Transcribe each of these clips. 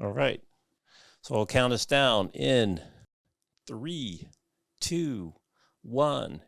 All right. So I'll count us down in 3, 2, 1.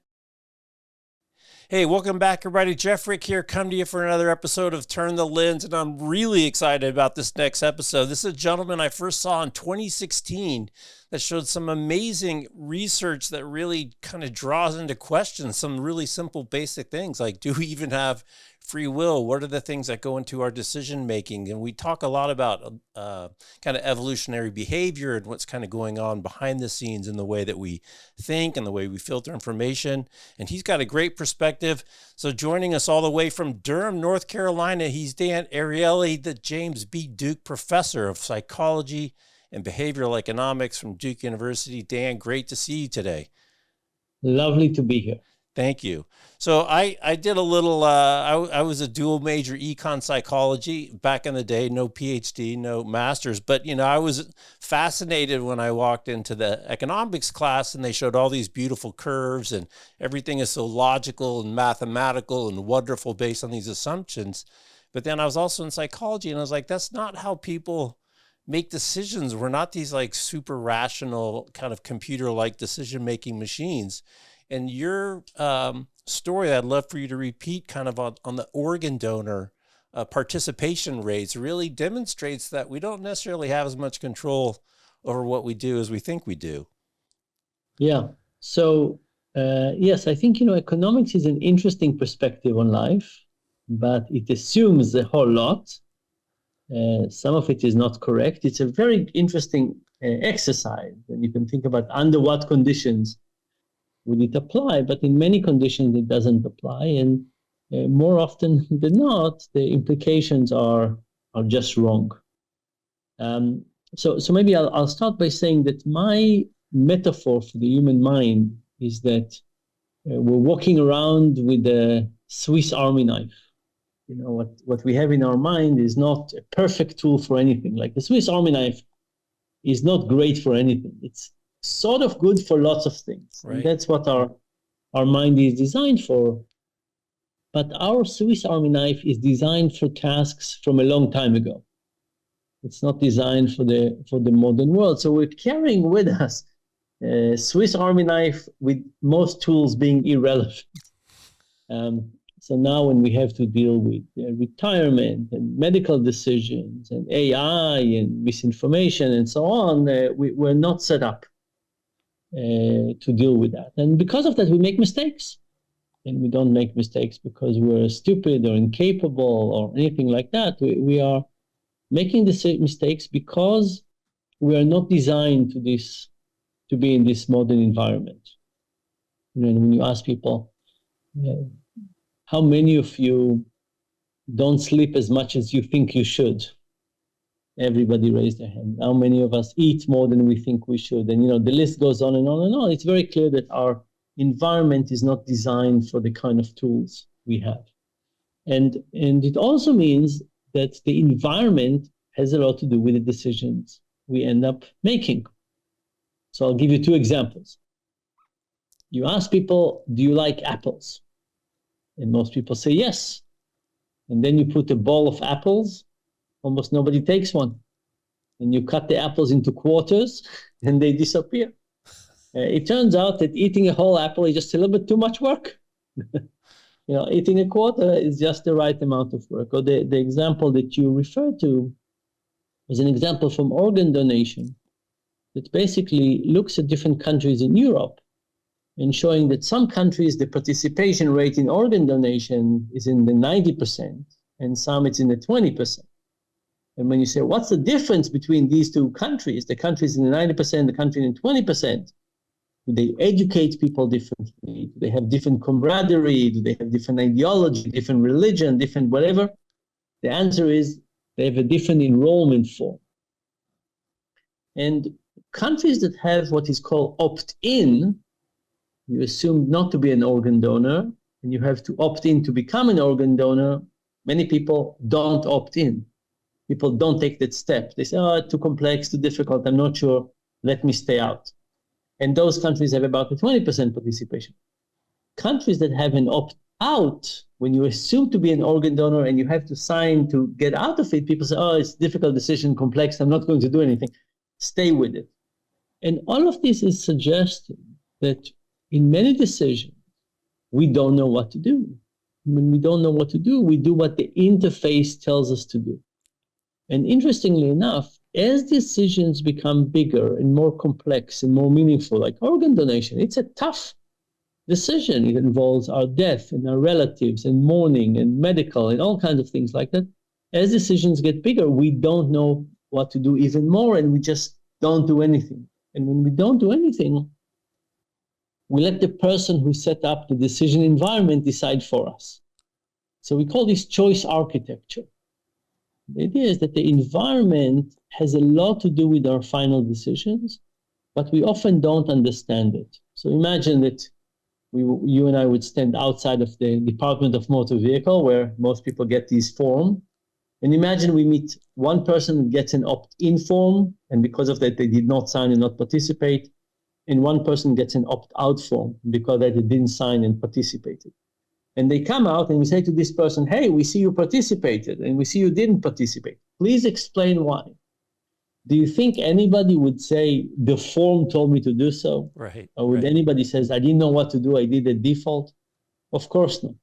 Hey, welcome back, everybody. Jeff Frick here, come to you for another episode of Turn the Lens, and I'm really excited about this next episode. This is a gentleman I first saw in 2016 that showed some amazing research that really kind of draws into question some really simple, basic things like, do we even have free will? What are the things that go into our decision making? And we talk a lot about kind of evolutionary behavior and what's kind of going on behind the scenes in the way that we think and the way we filter information. And he's got a great perspective. So joining us all the way from Durham, North Carolina, he's Dan Ariely, the James B. Duke Professor of Psychology and Behavioral Economics from Duke University. Dan, great to see you today. Lovely to be here. Thank you. So I did a little, I was a dual major econ psychology back in the day, no PhD, no master's, but I was fascinated when I walked into the economics class and they showed all these beautiful curves and everything is so logical and mathematical and wonderful based on these assumptions. But then I was also in psychology and I was like, that's not how people make decisions. We're not these like super rational kind of computer-like decision-making machines. And your story, I'd love for you to repeat kind of on the organ donor participation rates really demonstrates that we don't necessarily have as much control over what we do as we think we do. Yeah. So, yes, I think, economics is an interesting perspective on life, but it assumes a whole lot. Some of it is not correct. It's a very interesting exercise, and you can think about under what conditions would it apply, but in many conditions it doesn't apply, and more often than not, the implications are just wrong. So maybe I'll start by saying that my metaphor for the human mind is that we're walking around with a Swiss Army knife. What we have in our mind is not a perfect tool for anything. Like the Swiss Army knife is not great for anything. It's sort of good for lots of things. Right. And that's what our mind is designed for. But our Swiss Army knife is designed for tasks from a long time ago. It's not designed for the modern world. So we're carrying with us a Swiss Army knife with most tools being irrelevant. So now when we have to deal with retirement and medical decisions and AI and misinformation and so on, we're not set up to deal with that. And because of that, we make mistakes. And we don't make mistakes because we're stupid or incapable or anything like that. We are making the mistakes because we are not designed to be in this modern environment. And when you ask people, how many of you don't sleep as much as you think you should? Everybody raised their hand. How many of us eat more than we think we should? And, the list goes on and on and on. It's very clear that our environment is not designed for the kind of tools we have. And it also means that the environment has a lot to do with the decisions we end up making. So I'll give you two examples. You ask people, do you like apples? And most people say yes. And then you put a bowl of apples, almost nobody takes one. And you cut the apples into quarters and they disappear. It turns out that eating a whole apple is just a little bit too much work. Eating a quarter is just the right amount of work. Or the example that you refer to is an example from organ donation that basically looks at different countries in Europe and showing that some countries, the participation rate in organ donation is in the 90%, and some it's in the 20%. And when you say, what's the difference between these two countries, the countries in the 90%, the country in the 20%, do they educate people differently? Do they have different camaraderie? Do they have different ideology, different religion, different whatever? The answer is they have a different enrollment form. And countries that have what is called opt-in, you assume not to be an organ donor, and you have to opt in to become an organ donor. Many people don't opt in. People don't take that step. They say, too complex, too difficult, I'm not sure, let me stay out. And those countries have about a 20% participation. Countries that have an out, when you assume to be an organ donor and you have to sign to get out of it, people say, oh, it's a difficult decision, complex, I'm not going to do anything. Stay with it. And all of this is suggesting that in many decisions, we don't know what to do. When we don't know what to do, we do what the interface tells us to do. And interestingly enough, as decisions become bigger and more complex and more meaningful, like organ donation, it's a tough decision. It involves our death and our relatives and mourning and medical and all kinds of things like that. As decisions get bigger, we don't know what to do even more, and we just don't do anything. And when we don't do anything, we let the person who set up the decision environment decide for us. So we call this choice architecture. The idea is that the environment has a lot to do with our final decisions, but we often don't understand it. So imagine that you and I would stand outside of the Department of Motor Vehicle, where most people get these forms. And imagine we meet one person who gets an opt-in form, and because of that, they did not sign and not participate. And one person gets an opt-out form because they didn't sign and participated. And they come out and we say to this person, hey, we see you participated and we see you didn't participate. Please explain why. Do you think anybody would say the form told me to do so? Right. Or would anybody say, I didn't know what to do, I did a default? Of course not.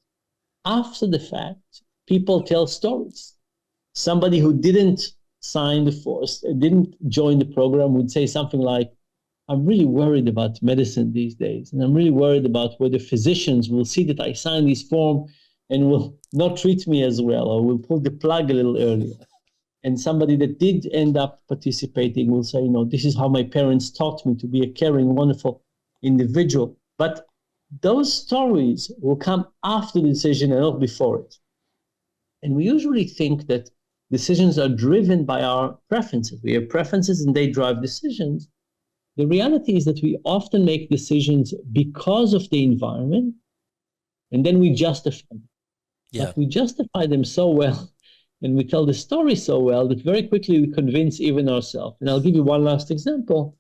After the fact, people tell stories. Somebody who didn't sign the force, didn't join the program would say something like, I'm really worried about medicine these days. And I'm really worried about whether physicians will see that I signed this form and will not treat me as well, or will pull the plug a little earlier. And somebody that did end up participating will say, this is how my parents taught me to be a caring, wonderful individual. But those stories will come after the decision and not before it. And we usually think that decisions are driven by our preferences. We have preferences and they drive decisions. The reality is that we often make decisions because of the environment, and then we justify them. Yeah. But we justify them so well, and we tell the story so well that very quickly we convince even ourselves. And I'll give you one last example.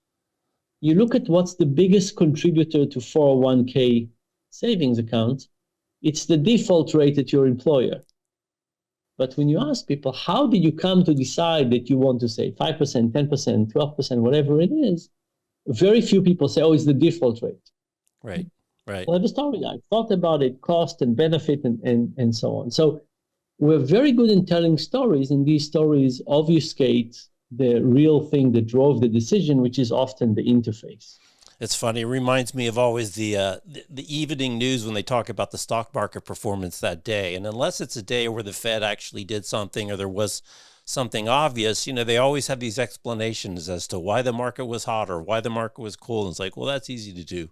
You look at what's the biggest contributor to 401k savings accounts, it's the default rate at your employer. But when you ask people, how did you come to decide that you want to save 5%, 10%, 12%, whatever it is, very few people say, it's the default rate. Right. Well, I have a story. I thought about it, cost and benefit and so on. So we're very good in telling stories, and these stories obfuscate the real thing that drove the decision, which is often the interface. It's funny. It reminds me of always the evening news when they talk about the stock market performance that day. And unless it's a day where the Fed actually did something or there was something obvious, they always have these explanations as to why the market was hot or why the market was cool. And it's like, well, that's easy to do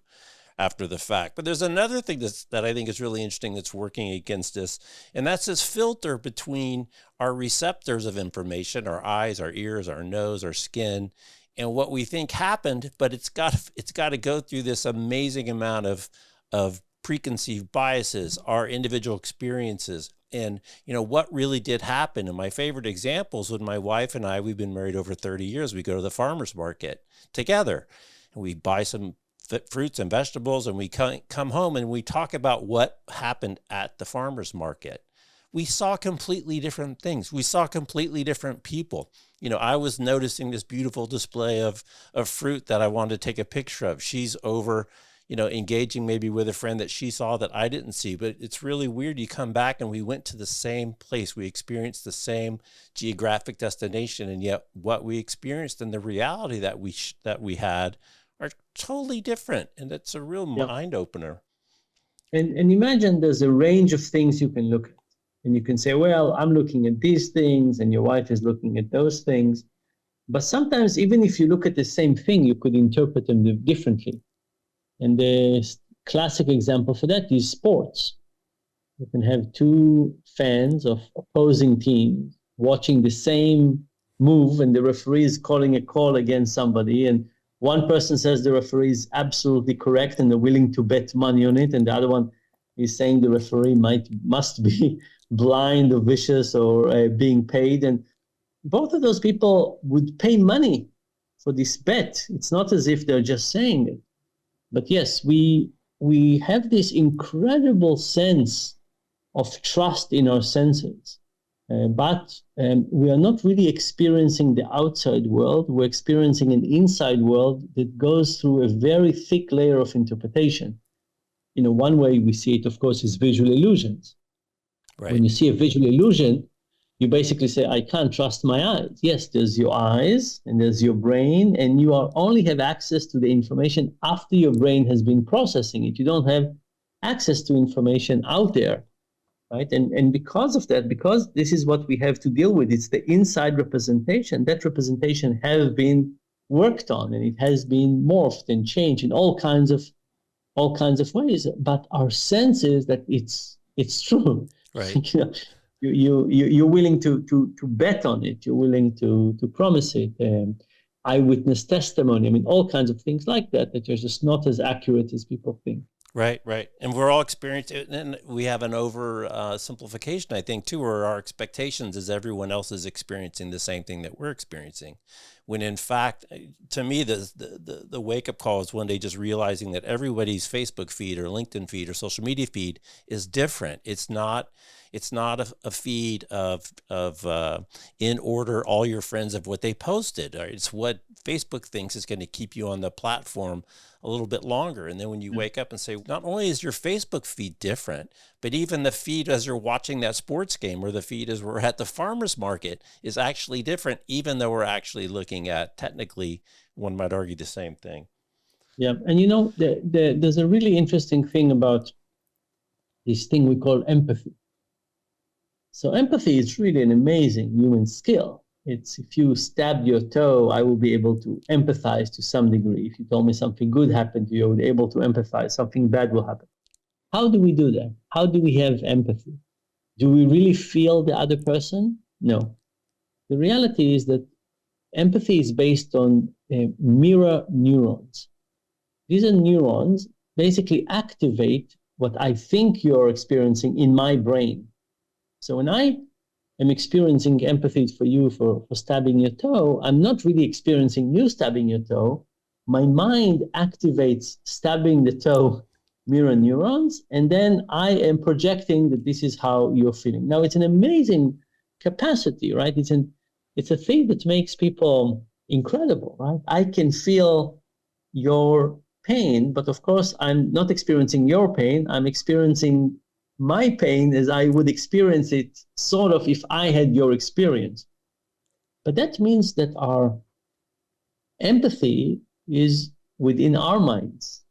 after the fact. But there's another thing that I think is really interesting that's working against this, and that's this filter between our receptors of information, our eyes, our ears, our nose, our skin, and what we think happened. But it's got to go through this amazing amount of preconceived biases, our individual experiences, and what really did happen. And my favorite examples, when my wife and I, we've been married over 30 years, we go to the farmer's market together and we buy some fruits and vegetables, and we come home and we talk about what happened at the farmer's market. We saw completely different things. We saw completely different people. I was noticing this beautiful display of fruit that I wanted to take a picture of. She's over, engaging maybe with a friend that she saw that I didn't see. But it's really weird. You come back and we went to the same place. We experienced the same geographic destination, and yet what we experienced and the reality that we had are totally different. And it's a real mind opener. And imagine there's a range of things you can look at. And you can say, well, I'm looking at these things and your wife is looking at those things. But sometimes even if you look at the same thing, you could interpret them differently. And the classic example for that is sports. You can have two fans of opposing teams watching the same move, and the referee is calling a call against somebody, and one person says the referee is absolutely correct and they're willing to bet money on it, and the other one is saying the referee must be blind or vicious or being paid. And both of those people would pay money for this bet. It's not as if they're just saying it. But yes, we have this incredible sense of trust in our senses. But we are not really experiencing the outside world. We're experiencing an inside world that goes through a very thick layer of interpretation. One way we see it, of course, is visual illusions. Right. When you see a visual illusion, you basically say, I can't trust my eyes. Yes, there's your eyes and there's your brain, and you only have access to the information after your brain has been processing it. You don't have access to information out there. Right. And because of that, because this is what we have to deal with, it's the inside representation. That representation has been worked on, and it has been morphed and changed in all kinds of ways. But our sense is that it's true. Right. You're willing to bet on it. You're willing to promise it. Eyewitness testimony. I mean, all kinds of things like that are just not as accurate as people think. Right, right. And we're all experiencing, and we have an over simplification, I think, too, where our expectations is everyone else is experiencing the same thing that we're experiencing. When in fact, to me, the wake-up call is one day just realizing that everybody's Facebook feed or LinkedIn feed or social media feed is different. It's not a feed of in order all your friends of what they posted. It's what Facebook thinks is going to keep you on the platform a little bit longer. And then when you wake up and say, not only is your Facebook feed different, but even the feed as you're watching that sports game or the feed as we're at the farmer's market is actually different, even though we're actually looking at, technically, one might argue, the same thing. Yeah. And there's a really interesting thing about this thing we call empathy. So empathy is really an amazing human skill. It's if you stabbed your toe, I will be able to empathize to some degree. If you told me something good happened to you, I would be able to empathize. Something bad will happen. How do we do that? How do we have empathy? Do we really feel the other person? No. The reality is that empathy is based on mirror neurons. These are neurons basically activate what I think you're experiencing in my brain. So when I am experiencing empathy for you for stabbing your toe, I'm not really experiencing you stabbing your toe. My mind activates stabbing the toe mirror neurons, and then I am projecting that this is how you're feeling. Now, it's an amazing capacity, right? It's a thing that makes people incredible, right? I can feel your pain, but of course, I'm not experiencing your pain. I'm experiencing my pain as I would experience it sort of if I had your experience. But that means that our empathy is within our minds.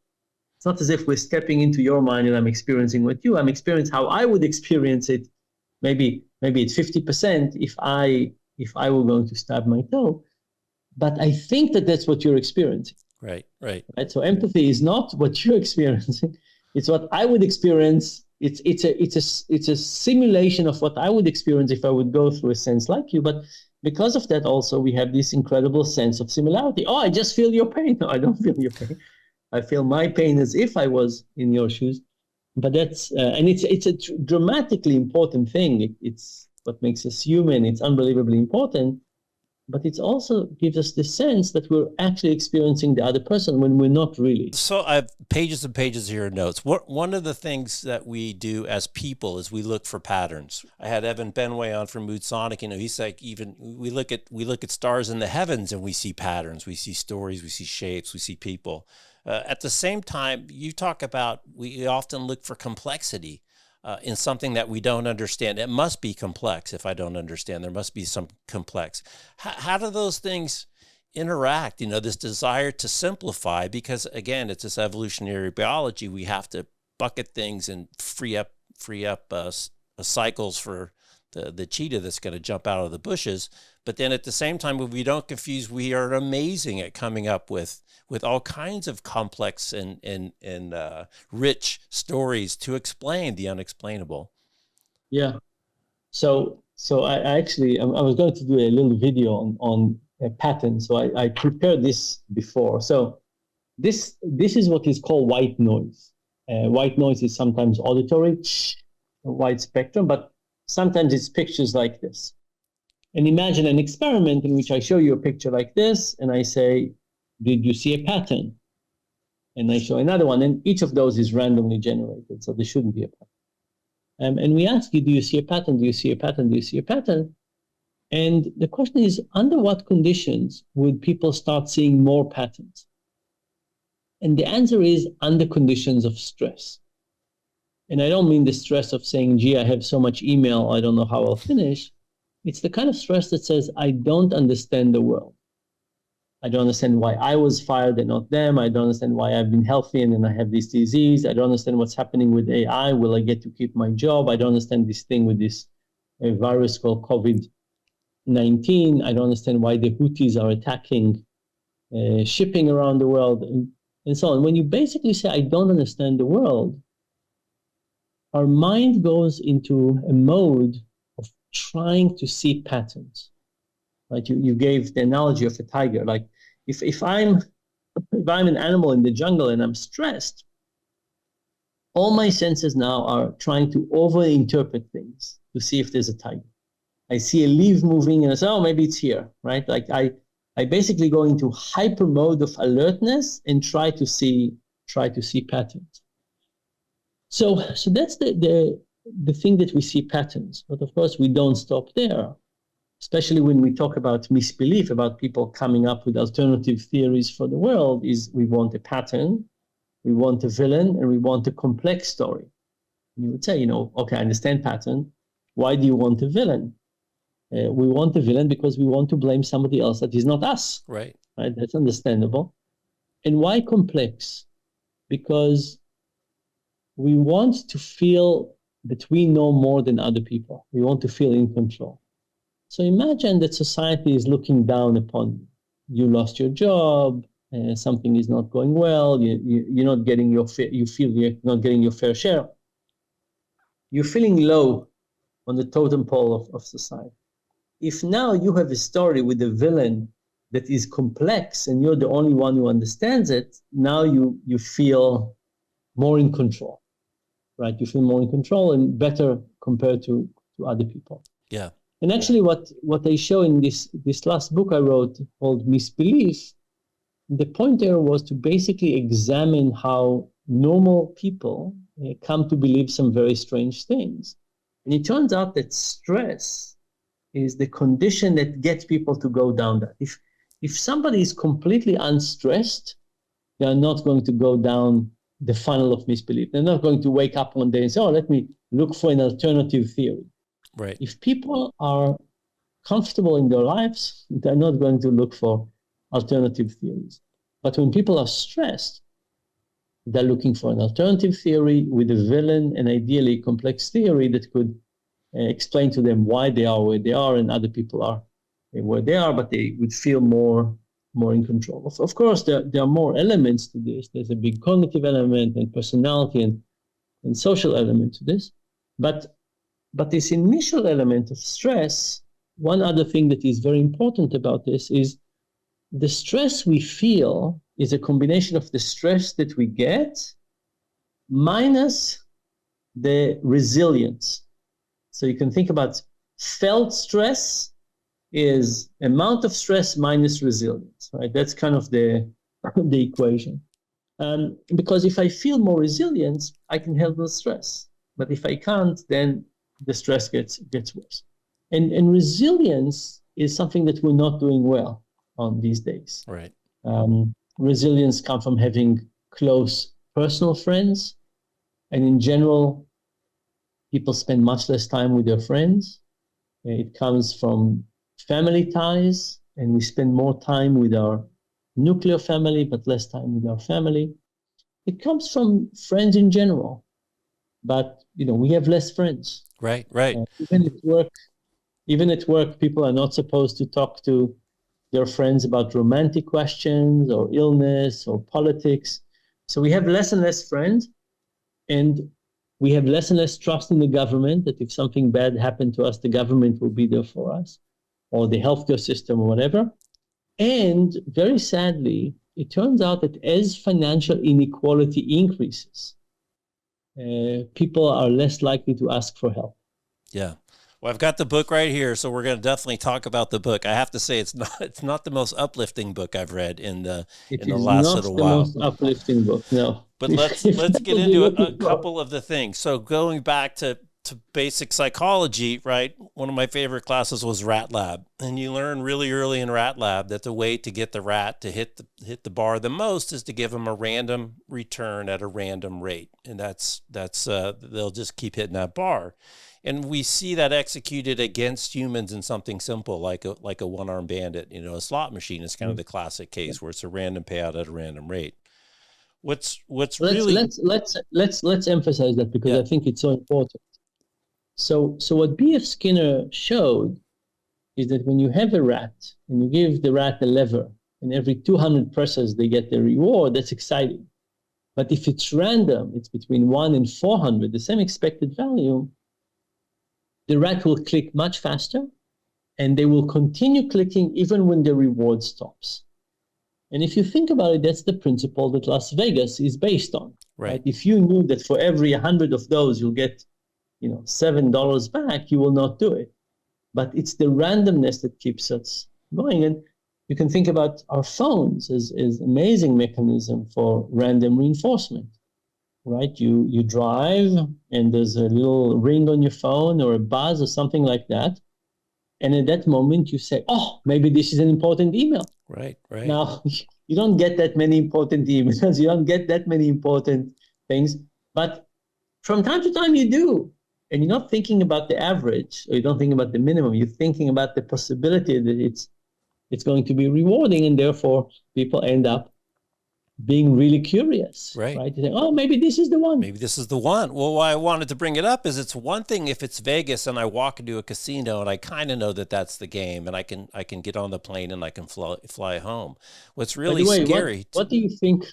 It's not as if we're stepping into your mind and I'm experiencing with you. I'm experiencing how I would experience it. Maybe it's 50% if I were going to stab my toe. But I think that that's what you're experiencing. Right. So empathy is not what you're experiencing. It's what I would experience. It's a simulation of what I would experience if I would go through a sense like you. But because of that, also we have this incredible sense of similarity. Oh, I just feel your pain. No, I don't feel your pain. I feel my pain as if I was in your shoes. But that's and it's a dramatically important thing. It's what makes us human. It's unbelievably important. But it also gives us the sense that we're actually experiencing the other person when we're not really. So I have pages and pages here of notes. One of the things that we do as people is we look for patterns. I had Evan Benway on from Mood Sonic. He's like, even we look at stars in the heavens and we see patterns, we see stories, we see shapes, we see people. At the same time, you talk about we often look for complexity. In something that we don't understand. It must be complex. If I don't understand, there must be some complex. How do those things interact? This desire to simplify, because again, it's this evolutionary biology. We have to bucket things and free up cycles for the cheetah that's going to jump out of the bushes. But then at the same time, if we don't confuse, we are amazing at coming up with all kinds of complex and rich stories to explain the unexplainable. Yeah. So I was going to do a little video on a pattern. So I prepared this before. So this is what is called white noise. White noise is sometimes auditory, wide spectrum, but sometimes it's pictures like this. And imagine an experiment in which I show you a picture like this, and I say, did you see a pattern? And I show another one, and each of those is randomly generated, so there shouldn't be a pattern. And we ask you, do you see a pattern? Do you see a pattern? Do you see a pattern? And the question is, under what conditions would people start seeing more patterns? And the answer is under conditions of stress. And I don't mean the stress of saying, gee, I have so much email, I don't know how I'll finish. It's the kind of stress that says, I don't understand the world. I don't understand why I was fired and not them. I don't understand why I've been healthy and then I have this disease. I don't understand what's happening with AI. Will I get to keep my job? I don't understand this thing with this virus called COVID-19. I don't understand why the Houthis are attacking shipping around the world and so on. When you basically say, I don't understand the world, our mind goes into a mode of trying to see patterns. Right? You gave the analogy of a tiger. Like if I'm an animal in the jungle and I'm stressed, all my senses now are trying to over-interpret things to see if there's a tiger. I see a leaf moving and I say, oh, maybe it's here, right? Like I basically go into hyper mode of alertness and try to see patterns. So that's the thing that we see patterns. But of course, we don't stop there. Especially when we talk about misbelief, about people coming up with alternative theories for the world, is we want a pattern, we want a villain, and we want a complex story. And you would say, okay, I understand pattern. Why do you want a villain? We want a villain because we want to blame somebody else that is not us. Right? That's understandable. And why complex? Because we want to feel that we know more than other people. We want to feel in control. So imagine that society is looking down upon you. You lost your job, something is not going well, you're not getting you feel you're not getting your fair share. You're feeling low on the totem pole of society. If now you have a story with a villain that is complex and you're the only one who understands it, now you feel more in control, right? You feel more in control and better compared to other people. Yeah. And actually, what I show in this last book I wrote called Misbelief, the point there was to basically examine how normal people come to believe some very strange things. And it turns out that stress is the condition that gets people to go down that. If somebody is completely unstressed, they are not going to go down the funnel of misbelief. They're not going to wake up one day and say, oh, let me look for an alternative theory. Right. If people are comfortable in their lives, they're not going to look for alternative theories. But when people are stressed, they're looking for an alternative theory with a villain and ideally complex theory that could explain to them why they are where they are and other people are where they are, but they would feel more in control. Of course, there are more elements to this. There's a big cognitive element and personality and social element to this. But this initial element of stress, one other thing that is very important about this is the stress we feel is a combination of the stress that we get minus the resilience. So you can think about felt stress is amount of stress minus resilience, right? That's kind of the equation. Because if I feel more resilience, I can handle stress. But if I can't, then the stress gets worse. And resilience is something that we're not doing well on these days. Right. Resilience comes from having close personal friends. And in general, people spend much less time with their friends. It comes from family ties, and we spend more time with our nuclear family, but less time with our family. It comes from friends in general. But, we have less friends. Right. Even at work, people are not supposed to talk to their friends about romantic questions or illness or politics. So we have less and less friends, and we have less and less trust in the government that if something bad happened to us, the government will be there for us, or the healthcare system or whatever. And very sadly, it turns out that as financial inequality increases, people are less likely to ask for help. Yeah. Well, I've got the book right here, so we're going to definitely talk about the book. I have to say, it's not the most uplifting book I've read in the last little while. It is not the most uplifting book, no. But let's get into a couple of the things. So going back to to basic psychology, right? One of my favorite classes was Rat Lab, and you learn really early in Rat Lab that the way to get the rat to hit the bar the most is to give them a random return at a random rate, and that's they'll just keep hitting that bar. And we see that executed against humans in something simple like a one-armed bandit. You know, a slot machine is kind of the classic case where it's a random payout at a random rate. What's let's really let's emphasize that, because yeah, I think it's so important. So what B.F. Skinner showed is that when you have a rat and you give the rat a lever, and every 200 presses they get the reward, that's exciting. But if it's random, it's between 1 and 400, the same expected value, the rat will click much faster, and they will continue clicking even when the reward stops. And if you think about it, that's the principle that Las Vegas is based on. right. If you knew that for every 100 of those you'll get, $7 back, you will not do it. But it's the randomness that keeps us going. And you can think about our phones as amazing mechanism for random reinforcement, right? You drive and there's a little ring on your phone or a buzz or something like that. And at that moment you say, oh, maybe this is an important email. Right. Now, you don't get that many important emails. You don't get that many important things. But from time to time you do. And you're not thinking about the average, or you don't think about the minimum. You're thinking about the possibility that it's going to be rewarding, and therefore people end up being really curious, right? You think, oh, maybe this is the one. Maybe this is the one. Well, why I wanted to bring it up is it's one thing if it's Vegas and I walk into a casino and I kind of know that that's the game, and I can get on the plane and I can fly home. What's really scary. What do you think?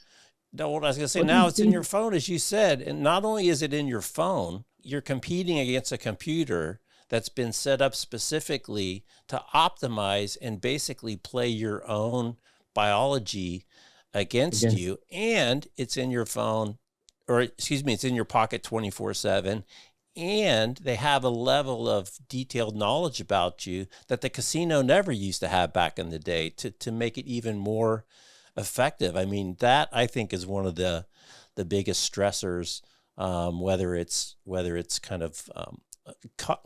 No, what I was going to say, now it's in your phone, as you said, and not only is it in your phone, you're competing against a computer that's been set up specifically to optimize and basically play your own biology against you. And it's in your phone, or excuse me, it's in your pocket 24/7. And they have a level of detailed knowledge about you that the casino never used to have back in the day to make it even more effective. I mean, that I think is one of the biggest stressors, whether it's kind of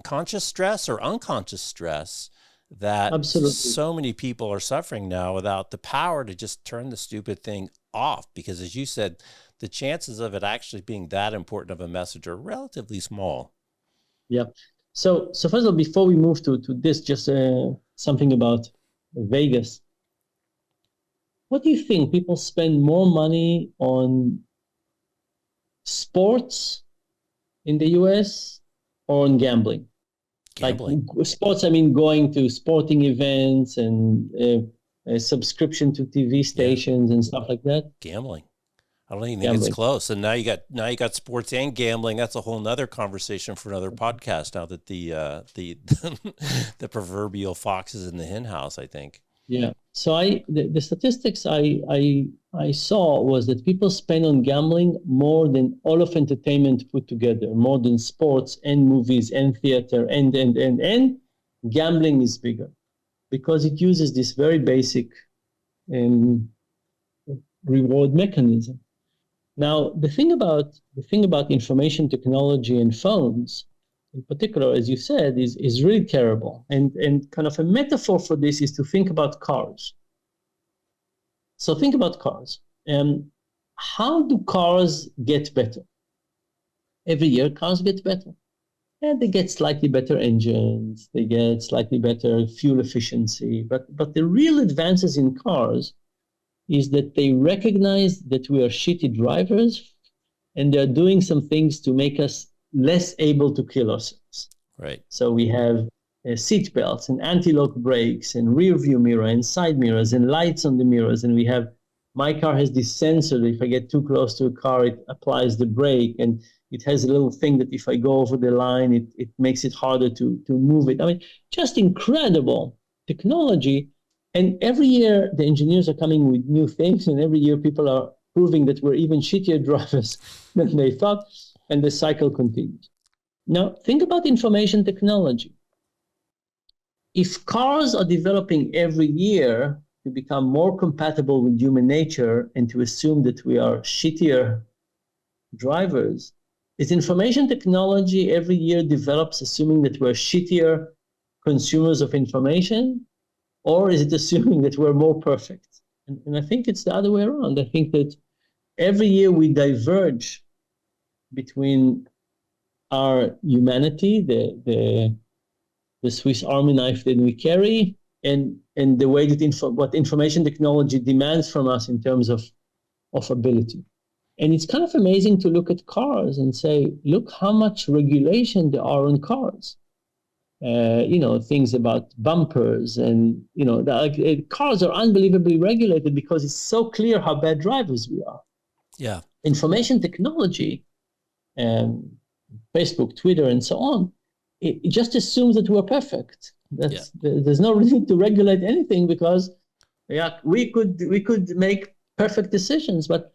conscious stress or unconscious stress, that Absolutely. So many people are suffering now without the power to just turn the stupid thing off. Because as you said, the chances of it actually being that important of a message are relatively small. Yeah. So first of all, before we move to this, just something about Vegas. What do you think? People spend more money on sports in the US or on gambling? Like sports, I mean, going to sporting events and a subscription to TV stations and stuff like that. Gambling. I don't even think it's close. And now you got sports and gambling. That's a whole nother conversation for another podcast. Now that the the proverbial fox is in the hen house, I think. Yeah. So the statistics I saw was that people spend on gambling more than all of entertainment put together, more than sports and movies and theater and gambling is bigger because it uses this very basic reward mechanism. Now, the thing about information technology and phones in particular, as you said, is really terrible. And kind of a metaphor for this is to think about cars. So think about cars. How do cars get better? Every year, cars get better. And they get slightly better engines. They get slightly better fuel efficiency. But the real advances in cars is that they recognize that we are shitty drivers, and they're doing some things to make us less able to kill ourselves. Right. So we have seat belts and anti-lock brakes and rear view mirror and side mirrors and lights on the mirrors. And we have, my car has this sensor that if I get too close to a car, it applies the brake. And it has a little thing that if I go over the line, it makes it harder to move it. I mean, just incredible technology. And every year the engineers are coming with new things. And every year people are proving that we're even shittier drivers than they thought. And the cycle continues. Now, think about information technology. If cars are developing every year to become more compatible with human nature and to assume that we are shittier drivers, is information technology every year develops assuming that we're shittier consumers of information, or is it assuming that we're more perfect? And I think it's the other way around. I think that every year we diverge between our humanity, the Swiss Army knife that we carry, and the way that what information technology demands from us in terms of ability. And it's kind of amazing to look at cars and say, look how much regulation there are on cars. Things about bumpers and, cars are unbelievably regulated because it's so clear how bad drivers we are. Yeah. Information technology, Facebook, Twitter, and so on, it just assumes that we're perfect. There's no reason to regulate anything because we could make perfect decisions, but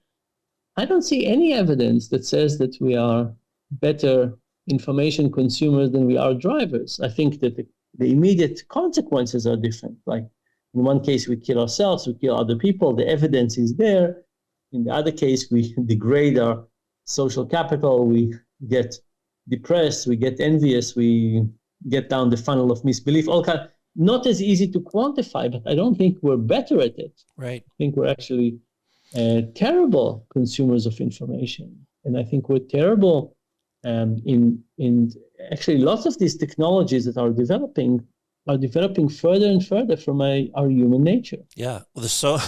I don't see any evidence that says that we are better information consumers than we are drivers. I think that the immediate consequences are different. Like in one case, we kill ourselves, we kill other people. The evidence is there. In the other case, we degrade our social capital. We get depressed. We get envious. We get down the funnel of misbelief. All kind. Not as easy to quantify, but I don't think we're better at it. Right. I think we're actually terrible consumers of information, and I think we're terrible in actually lots of these technologies that are developing further and further from our human nature. Yeah. Well, there's so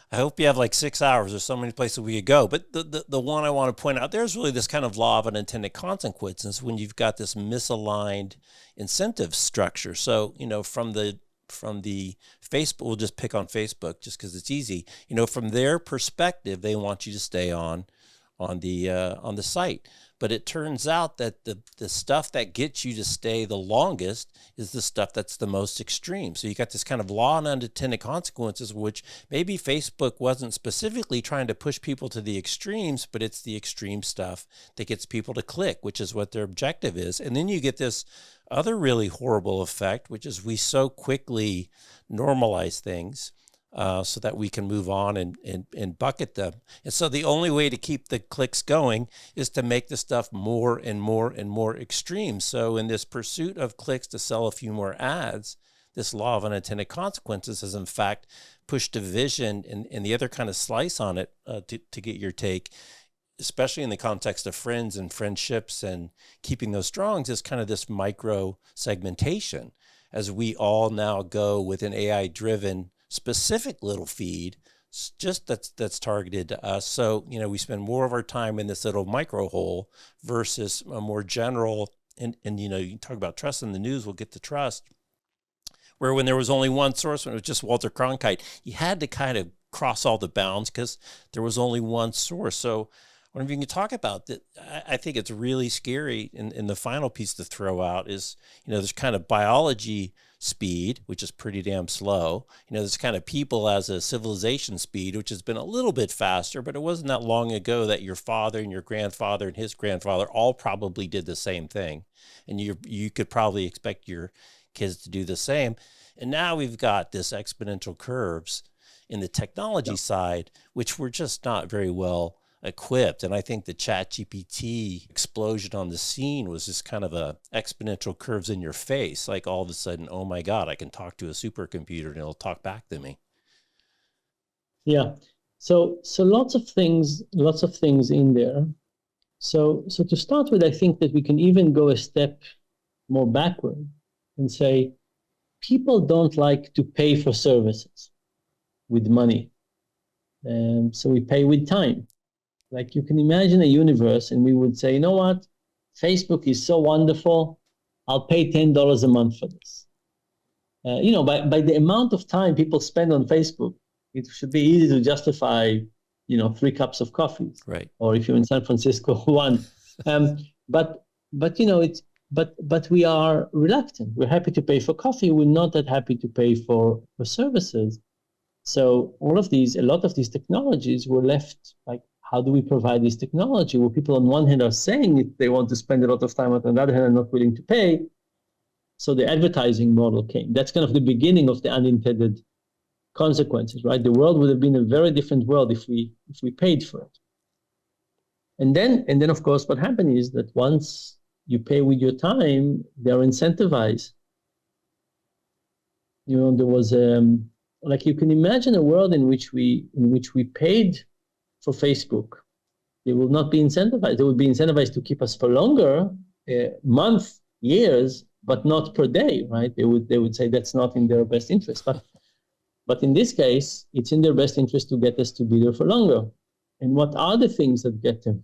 I hope you have like 6 hours. There's so many places we could go. But the one I want to point out, there's really this kind of law of unintended consequences when you've got this misaligned incentive structure. So, from the Facebook, we'll just pick on Facebook just because it's easy. From their perspective, they want you to stay on the site. But it turns out that the stuff that gets you to stay the longest is the stuff that's the most extreme. So you got this kind of law and unintended consequences, which maybe Facebook wasn't specifically trying to push people to the extremes, but it's the extreme stuff that gets people to click, which is what their objective is. And then you get this other really horrible effect, which is we so quickly normalize things so that we can move on and bucket them. And so the only way to keep the clicks going is to make the stuff more and more and more extreme. So in this pursuit of clicks to sell a few more ads, this law of unintended consequences has in fact pushed division and the other kind of slice on it to get your take, especially in the context of friends and friendships and keeping those strong, is kind of this micro segmentation as we all now go with an AI-driven specific little feed just that's targeted to us. So, we spend more of our time in this little micro hole versus a more general, and you talk about trust in the news, we'll get to trust, where when there was only one source, when it was just Walter Cronkite, you had to kind of cross all the bounds because there was only one source. So I wonder if you can talk about that. I think it's really scary. And the final piece to throw out is, there's kind of biology speed, which is pretty damn slow. There's kind of people as a civilization speed, which has been a little bit faster, but it wasn't that long ago that your father and your grandfather and his grandfather all probably did the same thing. And you could probably expect your kids to do the same. And now we've got this exponential curves in the technology side, which we're just not very well equipped. And I think the ChatGPT explosion on the scene was just kind of a exponential curves in your face. Like all of a sudden, oh my God, I can talk to a supercomputer and it'll talk back to me. Yeah. So lots of things in there. So to start with, I think that we can even go a step more backward and say, people don't like to pay for services with money. So we pay with time. Like you can imagine a universe and we would say, you know what? Facebook is so wonderful. I'll pay $10 a month for this. By the amount of time people spend on Facebook, it should be easy to justify, 3 cups of coffee. Right. Or if you're in San Francisco, 1. But we are reluctant. We're happy to pay for coffee. We're not that happy to pay for services. So a lot of these technologies were left like, how do we provide this technology? Where people on one hand are saying they want to spend a lot of time, on the other hand are not willing to pay. So the advertising model came. That's kind of the beginning of the unintended consequences, right? The world would have been a very different world if we paid for it. And then of course, what happened is that once you pay with your time, they're incentivized. There was like you can imagine a world in which we paid for Facebook. They will not be incentivized. They would be incentivized to keep us for longer, months, years, but not per day, right? They would say that's not in their best interest. But in this case, it's in their best interest to get us to be there for longer. And what are the things that get them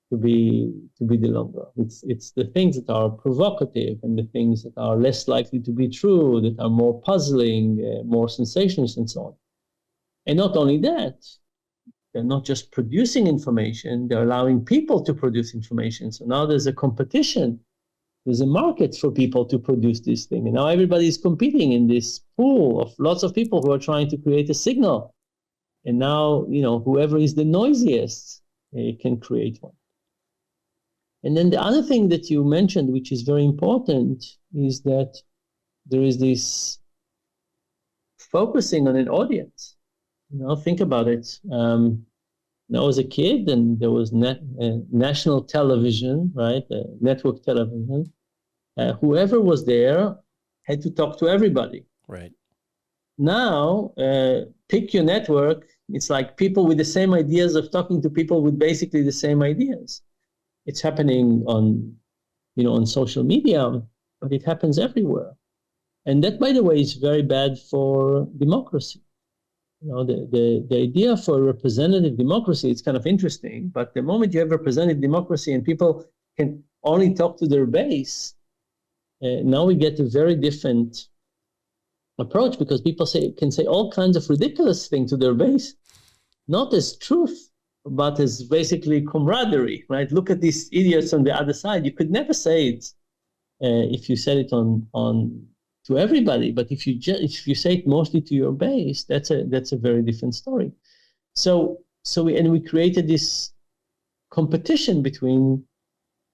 to be the longer? It's the things that are provocative and the things that are less likely to be true, that are more puzzling, more sensationalist, and so on. And not only that, they're not just producing information, they're allowing people to produce information. So now there's a competition. There's a market for people to produce this thing. And now everybody's competing in this pool of lots of people who are trying to create a signal. And now, whoever is the noisiest can create one. And then the other thing that you mentioned, which is very important, is that there is this focusing on an audience. Think about it. When I was a kid, and there was national television, right? Network television. Whoever was there had to talk to everybody. Right. Now, pick your network. It's like people with the same ideas of talking to people with basically the same ideas. It's happening on social media, but it happens everywhere. And that, by the way, is very bad for democracy. The idea for a representative democracy, it's kind of interesting, but the moment you have representative democracy and people can only talk to their base, now we get a very different approach, because people can say all kinds of ridiculous things to their base, not as truth, but as basically camaraderie, right? Look at these idiots on the other side. You could never say it if you said it on to everybody, but if you say it mostly to your base, that's a very different story. So we created this competition between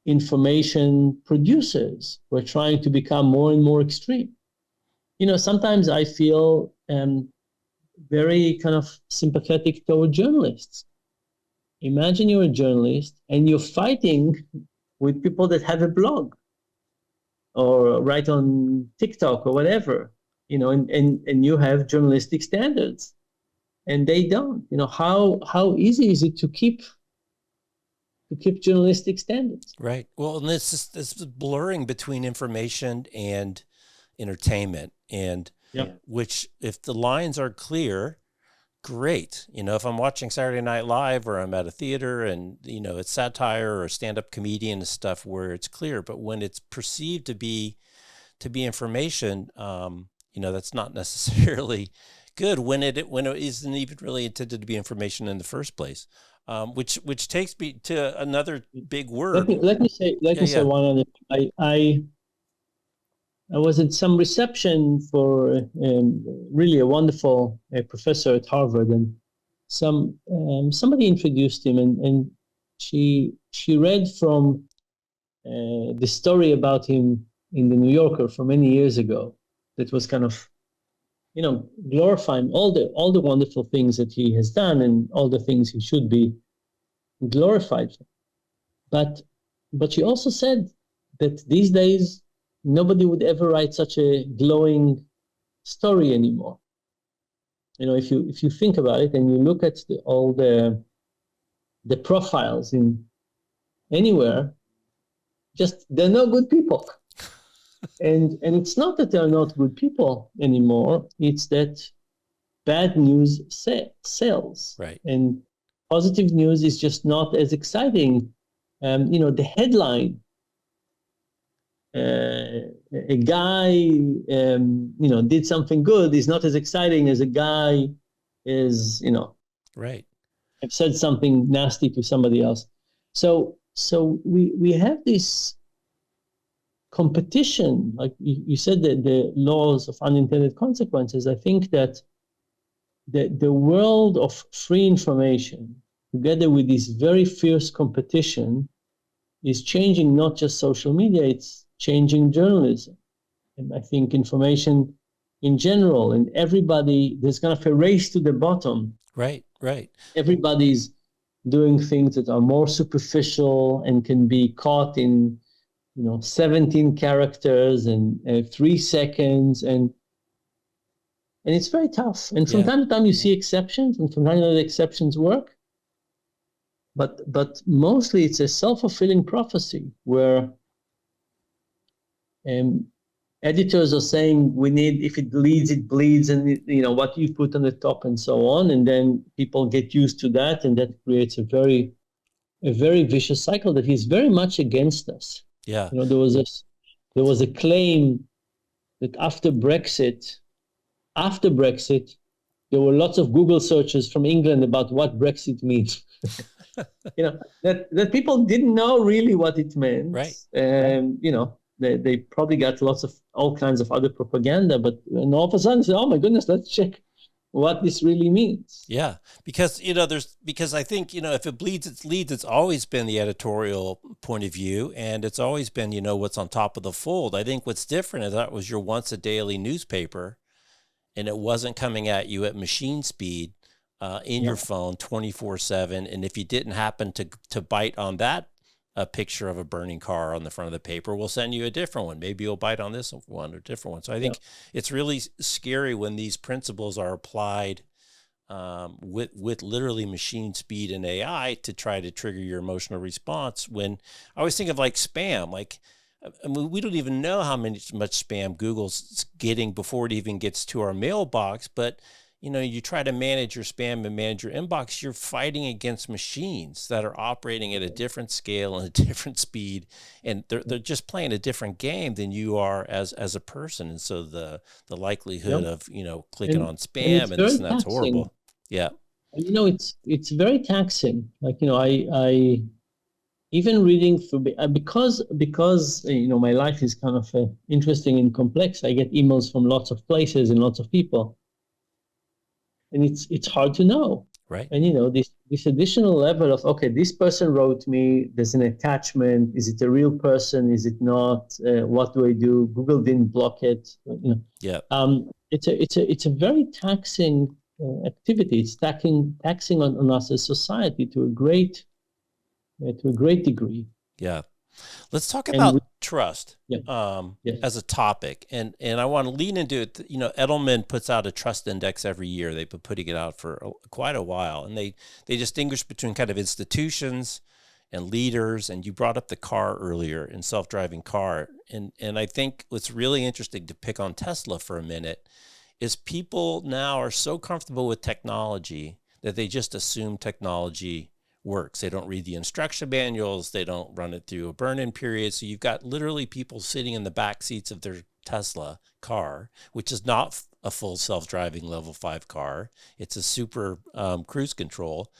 information producers who are trying to become more and more extreme. Sometimes I feel very kind of sympathetic toward journalists. Imagine you're a journalist and you're fighting with people that have a blog or write on TikTok or whatever, and you have journalistic standards and they don't. How easy is it to keep journalistic standards? Right. Well, and this blurring between information and entertainment, and which, if the lines are clear, great. If I'm watching Saturday Night Live or I'm at a theater and, it's satire or stand-up comedian and stuff where it's clear, but when it's perceived to be information, that's not necessarily good when it isn't even really intended to be information in the first place. Which takes me to another big word. Let me say one other thing. I was at some reception for really a wonderful professor at Harvard, and somebody introduced him, and she read from the story about him in the New Yorker from many years ago. That was kind of, glorifying all the wonderful things that he has done and all the things he should be glorified for. But she also said that these days nobody would ever write such a glowing story anymore. If you think about it and you look at all the profiles in anywhere, just they're no good people. And it's not that they're not good people anymore. It's that bad news sells. Right. And positive news is just not as exciting. The headline, a guy, did something good is not as exciting as a guy is, right, have said something nasty to somebody else. So we have this competition, like you said, that the laws of unintended consequences. I think that the world of free information, together with this very fierce competition, is changing not just social media, it's changing journalism. And I think information in general, and everybody, there's kind of a race to the bottom. Right. Everybody's doing things that are more superficial and can be caught in 17 characters and 3 seconds, and it's very tough. And from Yeah. time to time you see exceptions, and from time to time the exceptions work, but mostly it's a self-fulfilling prophecy where editors are saying we need, if it bleeds it bleeds, and what you put on the top and so on, and then people get used to that, and that creates a very vicious cycle that is very much against us. Yeah. There was a claim that after Brexit, there were lots of Google searches from England about what Brexit means. That people didn't know really what it meant. Right. And, they probably got lots of all kinds of other propaganda, but and all of a sudden, say, oh my goodness, let's check what this really means. Yeah, because because I think if it bleeds, it leads. It's always been the editorial point of view, and it's always been what's on top of the fold. I think what's different is that was your once a daily newspaper, and it wasn't coming at you at machine speed in your phone 24/7. And if you didn't happen to bite on that picture of a burning car on the front of the paper, we'll send you a different one. Maybe you'll bite on this one or different one. So I think it's really scary when these principles are applied with literally machine speed and AI to try to trigger your emotional response. When I always think of like spam, we don't even know how much spam Google's getting before it even gets to our mailbox. But you try to manage your spam and manage your inbox, you're fighting against machines that are operating at a different scale and a different speed, and they're just playing a different game than you are as a person. And so the likelihood of clicking on spam and this and that's horrible. Yeah. It's very taxing. I even reading through, because my life is kind of interesting and complex. I get emails from lots of places and lots of people, and it's hard to know. Right. And this additional level of, okay, this person wrote me, there's an attachment, is it a real person, is it not, what do I do? Google didn't block it. Yeah. It's a very taxing activity. It's taxing on us as society to a great degree. Yeah. Let's talk about trust Yes. as a topic. And I want to lean into it. Edelman puts out a trust index every year. They've been putting it out for quite a while. And they distinguish between kind of institutions and leaders. And you brought up the car earlier, in self-driving car. And I think what's really interesting, to pick on Tesla for a minute, is people now are so comfortable with technology that they just assume technology works. They don't read the instruction manuals. They don't run it through a burn-in period. So you've got literally people sitting in the back seats of their Tesla car, which is not a full self-driving level 5 car. It's a super cruise control.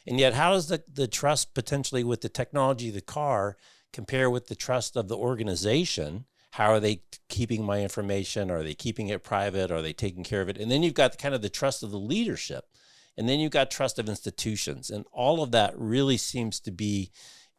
And yet, how does the trust potentially with the technology of the car compare with the trust of the organization? How are they keeping my information? Are they keeping it private? Are they taking care of it? And then you've got kind of the trust of the leadership. And then you've got trust of institutions. And all of that really seems to be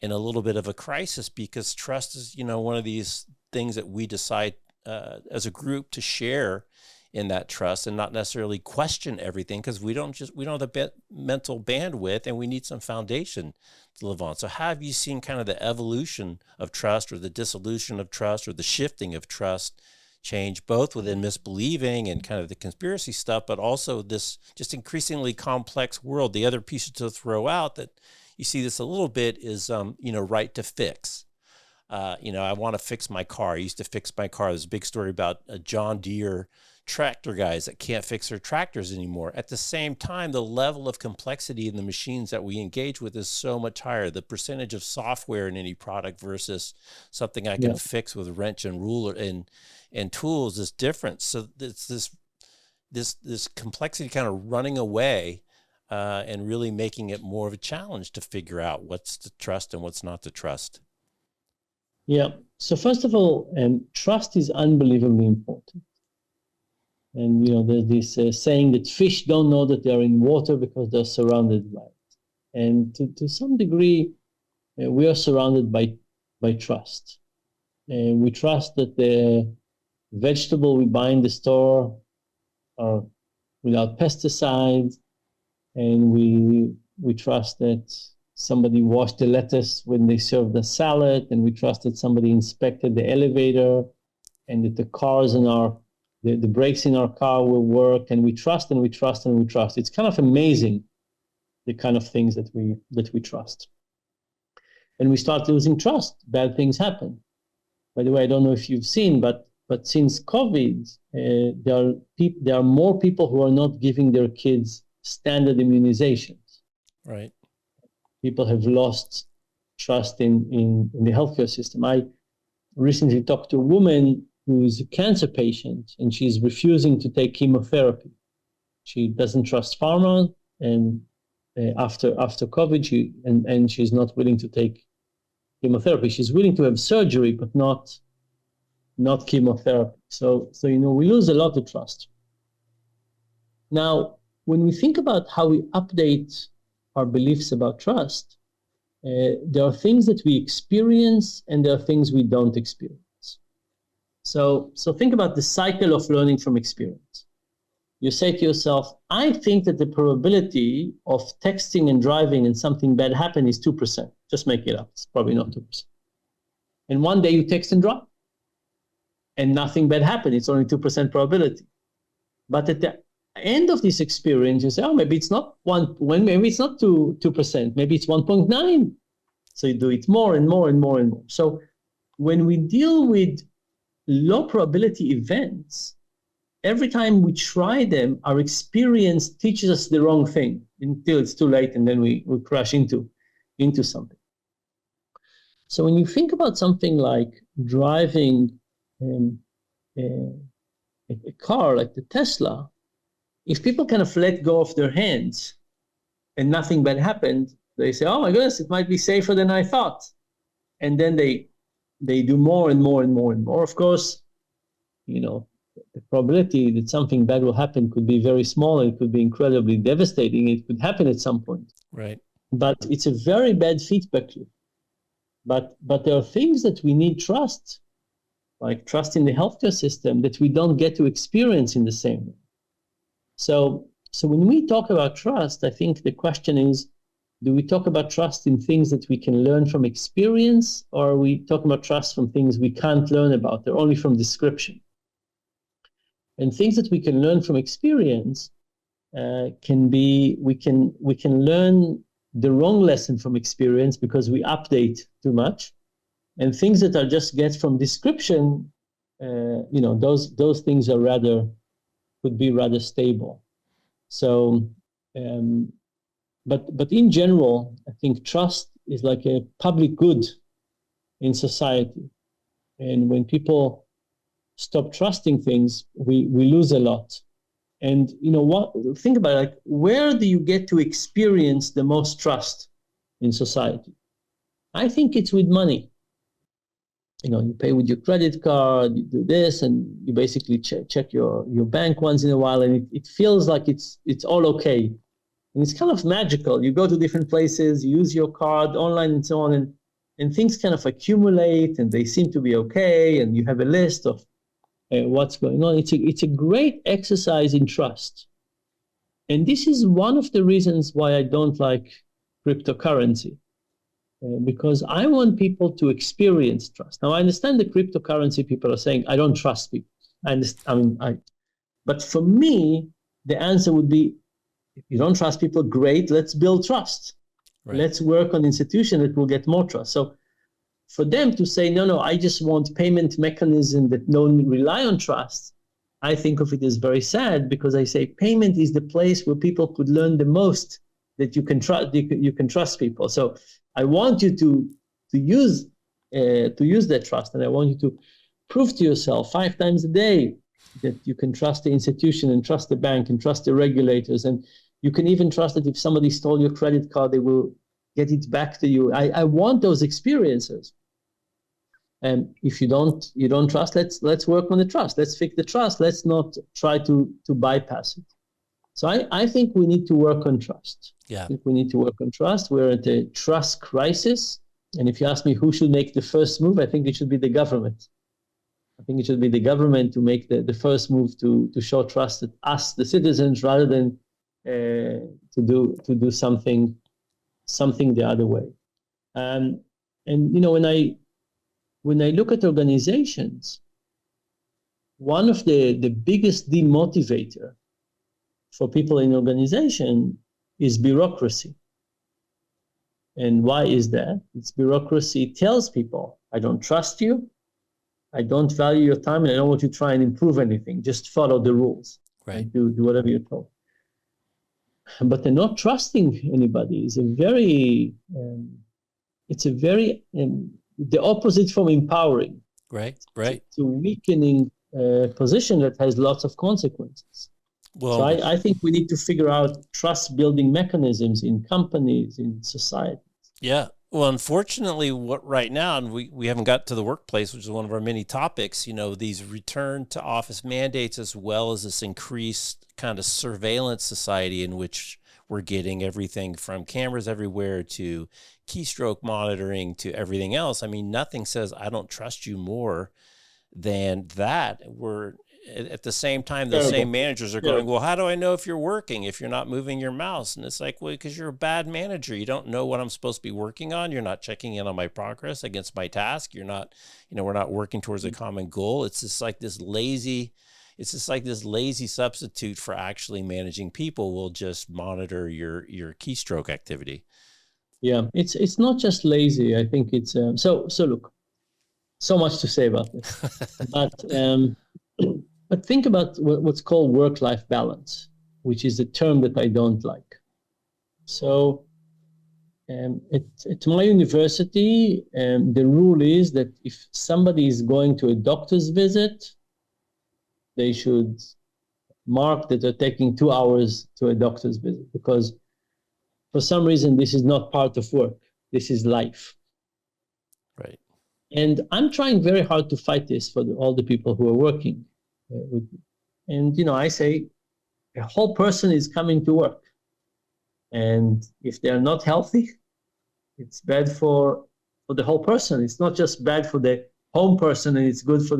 in a little bit of a crisis, because trust is, one of these things that we decide as a group to share in that trust and not necessarily question everything, because we don't have the mental bandwidth, and we need some foundation to live on. So how have you seen kind of the evolution of trust, or the dissolution of trust, or the shifting of trust change, both within misbelieving and kind of the conspiracy stuff, but also this just increasingly complex world? The other piece to throw out that you see this a little bit is, right to fix. I want to fix my car. I used to fix my car. There's a big story about John Deere tractor guys that can't fix their tractors anymore. At the same time, the level of complexity in the machines that we engage with is so much higher. The percentage of software in any product versus something I can fix with a wrench and ruler and tools is different. So it's this complexity kind of running away and really making it more of a challenge to figure out what's to trust and what's not to trust. Yeah. So first of all, trust is unbelievably important. And there's this saying that fish don't know that they're in water because they're surrounded by it. And to some degree, we are surrounded by trust. And we trust that the vegetable we buy in the store are without pesticides, and we trust that somebody washed the lettuce when they served the salad, and we trust that somebody inspected the elevator, and that the cars in the brakes in our car will work, and we trust and we trust and we trust. It's kind of amazing, the kind of things that we trust. And we start losing trust, bad things happen. By the way, I don't know if you've seen, but since COVID, there are more people who are not giving their kids standard immunizations. Right. People have lost trust in the healthcare system. I recently talked to a woman who's a cancer patient, and she's refusing to take chemotherapy. She doesn't trust pharma, and after COVID, she's not willing to take chemotherapy. She's willing to have surgery, but not chemotherapy. So we lose a lot of trust. Now, when we think about how we update our beliefs about trust, there are things that we experience and there are things we don't experience. So think about the cycle of learning from experience. You say to yourself, I think that the probability of texting and driving and something bad happen is 2%. Just make it up. It's probably not 2%. And one day you text and drive, and nothing bad happened. It's only 2% probability. But at the end of this experience, you say, oh, maybe it's not 2%, maybe it's 1.9. So you do it more and more and more and more. So when we deal with low probability events, every time we try them, our experience teaches us the wrong thing until it's too late, and then we crash into something. So when you think about something like driving a car like the Tesla, if people kind of let go of their hands and nothing bad happened, they say, oh my goodness, it might be safer than I thought. And then they do more and more and more and more. Of course, the probability that something bad will happen could be very small. It could be incredibly devastating. It could happen at some point. Right. But it's a very bad feedback loop. But there are things that we need trust, like trust in the healthcare system, that we don't get to experience in the same way. So when we talk about trust, I think the question is, do we talk about trust in things that we can learn from experience, or are we talking about trust from things we can't learn about? They're only from description. And things that we can learn from experience can be, we can learn the wrong lesson from experience because we update too much. And things that are just get from description, those things could be rather stable. So, but in general, I think trust is like a public good in society. And when people stop trusting things, we lose a lot. And think about it, like, where do you get to experience the most trust in society? I think it's with money. You pay with your credit card, you do this, and you basically check your bank once in a while, and it feels like it's all okay. And it's kind of magical. You go to different places, you use your card online and so on, and things kind of accumulate, and they seem to be okay, and you have a list of what's going on. It's a great exercise in trust. And this is one of the reasons why I don't like cryptocurrency. Because I want people to experience trust. Now, I understand the cryptocurrency people are saying, I don't trust people. But for me, the answer would be, if you don't trust people, great, let's build trust. Right. Let's work on institutions that will get more trust. So for them to say, no, I just want payment mechanism that don't rely on trust, I think of it as very sad, because I say payment is the place where people could learn the most that you can trust. You can trust people. So I want you to use that trust, and I want you to prove to yourself 5 times a day that you can trust the institution and trust the bank and trust the regulators, and you can even trust that if somebody stole your credit card, they will get it back to you. I want those experiences. And if you don't trust, let's work on the trust. Let's fix the trust. Let's not try to bypass it. So I think we need to work on trust. Yeah. I think we need to work on trust. We're at a trust crisis. And if you ask me who should make the first move, I think it should be the government. I think it should be the government to make the first move to show trust at us, the citizens, rather than to do something something the other way. And when I look at organizations, one of the biggest demotivator for people in organization is bureaucracy. And why is that? It's bureaucracy tells people, I don't trust you, I don't value your time, and I don't want you to try and improve anything. Just follow the rules. Right. Do whatever you're told. But the not trusting anybody is the opposite from empowering. Right. It's a weakening position that has lots of consequences. Well, so I think we need to figure out trust building mechanisms in companies, in society. Yeah. Well, unfortunately, right now, and we haven't got to the workplace, which is one of our many topics, these return to office mandates, as well as this increased kind of surveillance society in which we're getting everything from cameras everywhere to keystroke monitoring to everything else. I mean, nothing says I don't trust you more than that. We're at the same time, the same managers are going, well, how do I know if you're working if you're not moving your mouse? And it's like, well, because you're a bad manager. You don't know what I'm supposed to be working on. You're not checking in on my progress against my task. You're not, we're not working towards a common goal. It's just like this lazy substitute for actually managing people. Will just monitor your keystroke activity. Yeah, it's not just lazy. I think it's so look, so much to say about this, but think about what's called work-life balance, which is a term that I don't like. So at my university, the rule is that if somebody is going to a doctor's visit, they should mark that they're taking 2 hours to a doctor's visit, because for some reason, this is not part of work. This is life. Right. And I'm trying very hard to fight this for all the people who are working with me. And, I say a whole person is coming to work. And if they're not healthy, it's bad for the whole person. It's not just bad for the home person, and it's good for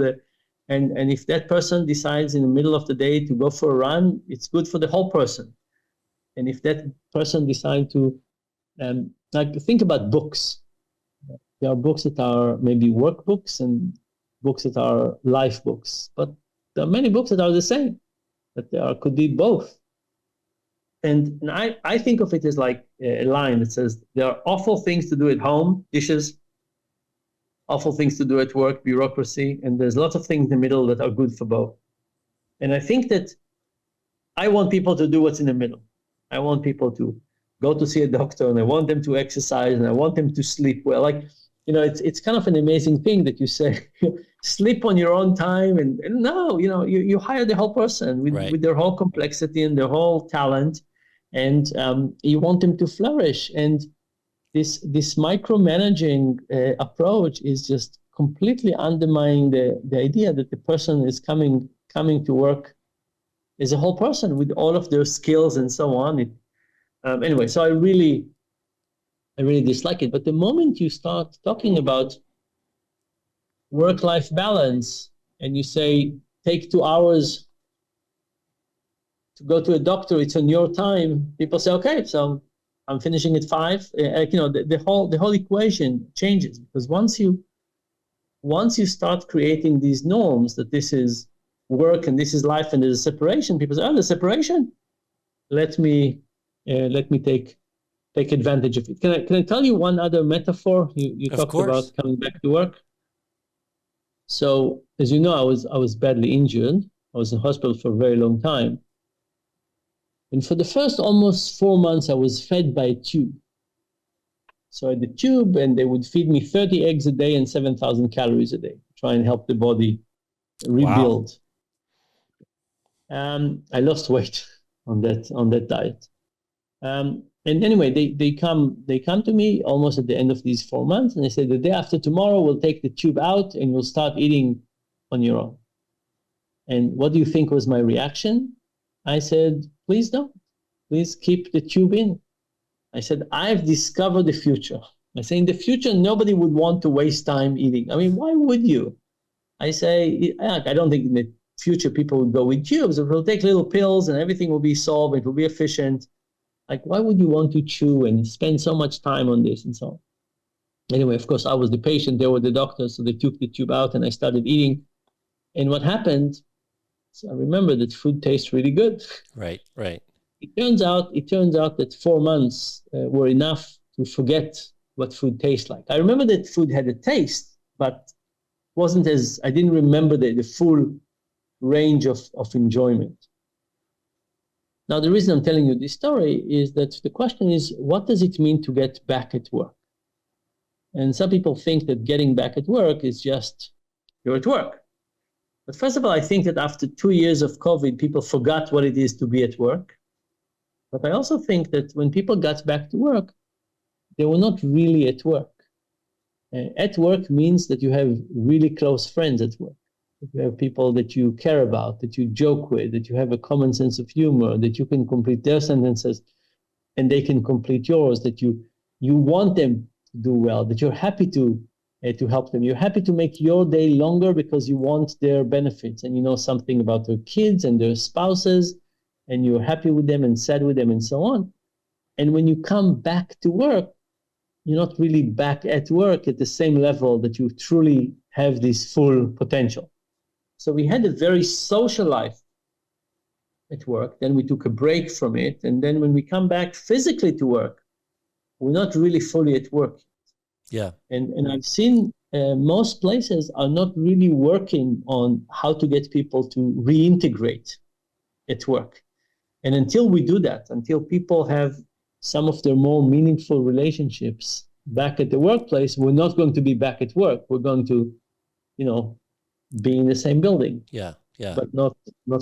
and if that person decides in the middle of the day to go for a run, it's good for the whole person. And if that person decides to, think about books. There are books that are maybe workbooks and books that are life books. But there are many books that are the same, that could be both. And I think of it as like a line that says, there are awful things to do at home, dishes, awful things to do at work, bureaucracy, and there's lots of things in the middle that are good for both. And I think that I want people to do what's in the middle. I want people to go to see a doctor, and I want them to exercise, and I want them to sleep well. Like, it's kind of an amazing thing that you say, sleep on your own time. And no, you hire the whole person with their whole complexity and their whole talent, and you want them to flourish. And this micromanaging approach is just completely undermining the idea that the person is coming to work as a whole person with all of their skills and so on. Anyway, so I really dislike it. But the moment you start talking about work-life balance and you say, take 2 hours to go to a doctor, it's on your time, people say, okay, so I'm finishing at 5. The whole equation changes, because once you start creating these norms that this is work and this is life and there's a separation, people say, oh, the separation, let me take advantage of it. Can I tell you one other metaphor? You talked about coming back to work. So as you know, I was badly injured. I was in hospital for a very long time. And for the first almost 4 months, I was fed by a tube. So I had the tube, and they would feed me 30 eggs a day and 7,000 calories a day, try and help the body rebuild. Wow. I lost weight on that diet. And anyway, they come to me almost at the end of these 4 months, and they say, the day after tomorrow, we'll take the tube out and you'll start eating on your own. And what do you think was my reaction? I said, please don't. Please keep the tube in. I said, I've discovered the future. I say, in the future, nobody would want to waste time eating. I mean, why would you? I say, I don't think in the future people would go with tubes. We'll take little pills and everything will be solved. It will be efficient. Like, why would you want to chew and spend so much time on this and so on? Anyway, of course, I was the patient. They were the doctors. So they took the tube out and I started eating. And what happened, so I remember that food tastes really good. Right, right. It turns out that 4 months were enough to forget what food tastes like. I remember that food had a taste, but wasn't as, I didn't remember the full range of enjoyment. Now, the reason I'm telling you this story is that the question is, what does it mean to get back at work? And some people think that getting back at work is just, you're at work. But first of all, I think that after 2 years of COVID, people forgot what it is to be at work. But I also think that when people got back to work, they were not really at work. At work means that you have really close friends at work. That you have people that you care about, that you joke with, that you have a common sense of humor, that you can complete their sentences and they can complete yours, that you want them to do well, that you're happy to help them. You're happy to make your day longer because you want their benefits and you know something about their kids and their spouses and you're happy with them and sad with them and so on. And when you come back to work, you're not really back at work at the same level that you truly have this full potential. So we had a very social life at work. Then we took a break from it. And then when we come back physically to work, we're not really fully at work. Yeah. And I've seen most places are not really working on how to get people to reintegrate at work. And until we do that, until people have some of their more meaningful relationships back at the workplace, we're not going to be back at work. We're going to, be in the same building. Yeah, yeah. But not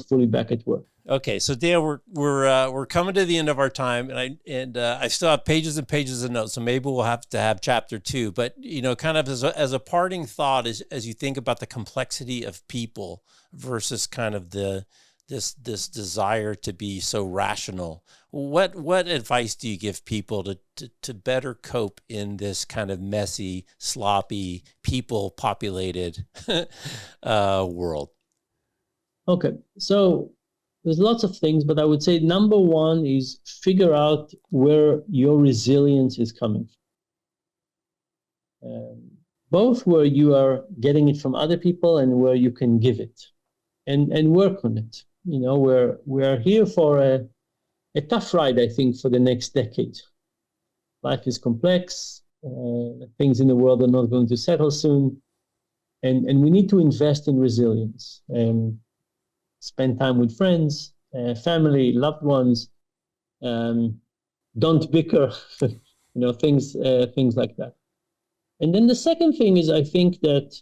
fully back at work. Okay, so Dan, we're coming to the end of our time, and I still have pages and pages of notes, so maybe we'll have to have chapter 2. But kind of as a parting thought, as you think about the complexity of people versus kind of this desire to be so rational, what advice do you give people to better cope in this kind of messy, sloppy, people populated world? Okay, so there's lots of things, but I would say number one is figure out where your resilience is coming from. Both where you are getting it from other people and where you can give it, and work on it. We're here for a tough ride, I think, for the next decade. Life is complex. Things in the world are not going to settle soon. And we need to invest in resilience. Spend time with friends, family, loved ones. Don't bicker, things like that. And then the second thing is, I think that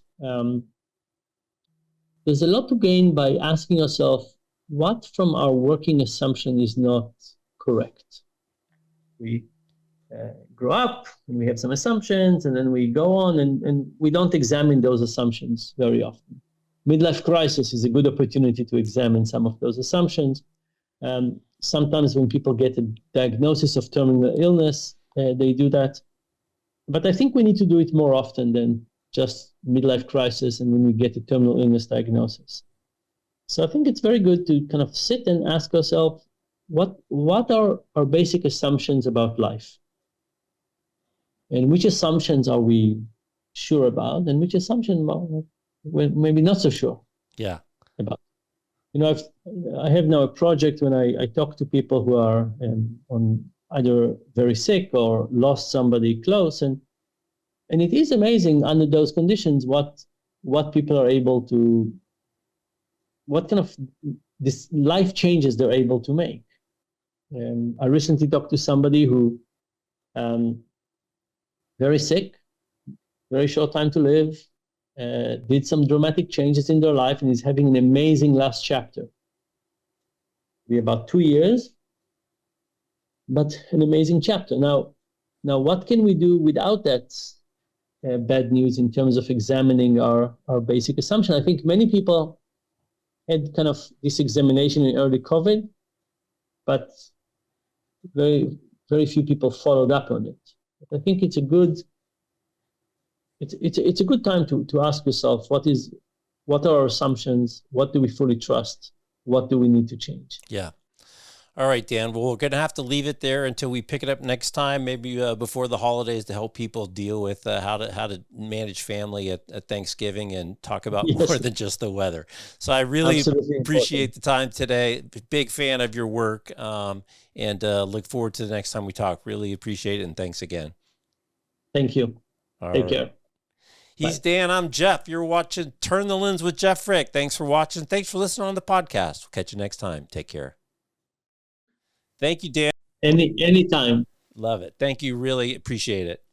there's a lot to gain by asking yourself, what from our working assumption is not correct? We grow up and we have some assumptions, and then we go on and we don't examine those assumptions very often. Midlife crisis is a good opportunity to examine some of those assumptions. Sometimes when people get a diagnosis of terminal illness, they do that. But I think we need to do it more often than just midlife crisis and when we get a terminal illness diagnosis. So I think it's very good to kind of sit and ask ourselves, what are our basic assumptions about life? And which assumptions are we sure about, and which assumptions we're maybe not so sure about? I have now a project when I talk to people who are on either very sick or lost somebody close, and it is amazing under those conditions what people are able to, what kind of this life changes they're able to make. I recently talked to somebody who very sick, very short time to live, did some dramatic changes in their life, and is having an amazing last chapter. Be about 2 years, but an amazing chapter. Now, what can we do without that bad news in terms of examining our basic assumption? I think many people had kind of this examination in early COVID, but very, very few people followed up on it. I think it's a good time to ask yourself, what are our assumptions? What do we fully trust? What do we need to change? Yeah. All right, Dan. Well, we're going to have to leave it there until we pick it up next time, maybe before the holidays, to help people deal with how to manage family at Thanksgiving and talk about more Yes, than just the weather. So I really absolutely important. appreciate the time today. Big fan of your work, and look forward to the next time we talk. Really appreciate it, and thanks again. Thank you. All Take right. care. He's Bye. Dan. I'm Jeff. You're watching Turn the Lens with Jeff Frick. Thanks for watching. Thanks for listening on the podcast. We'll catch you next time. Take care. Thank you, Dan. Anytime. Love it. Thank you. Really appreciate it.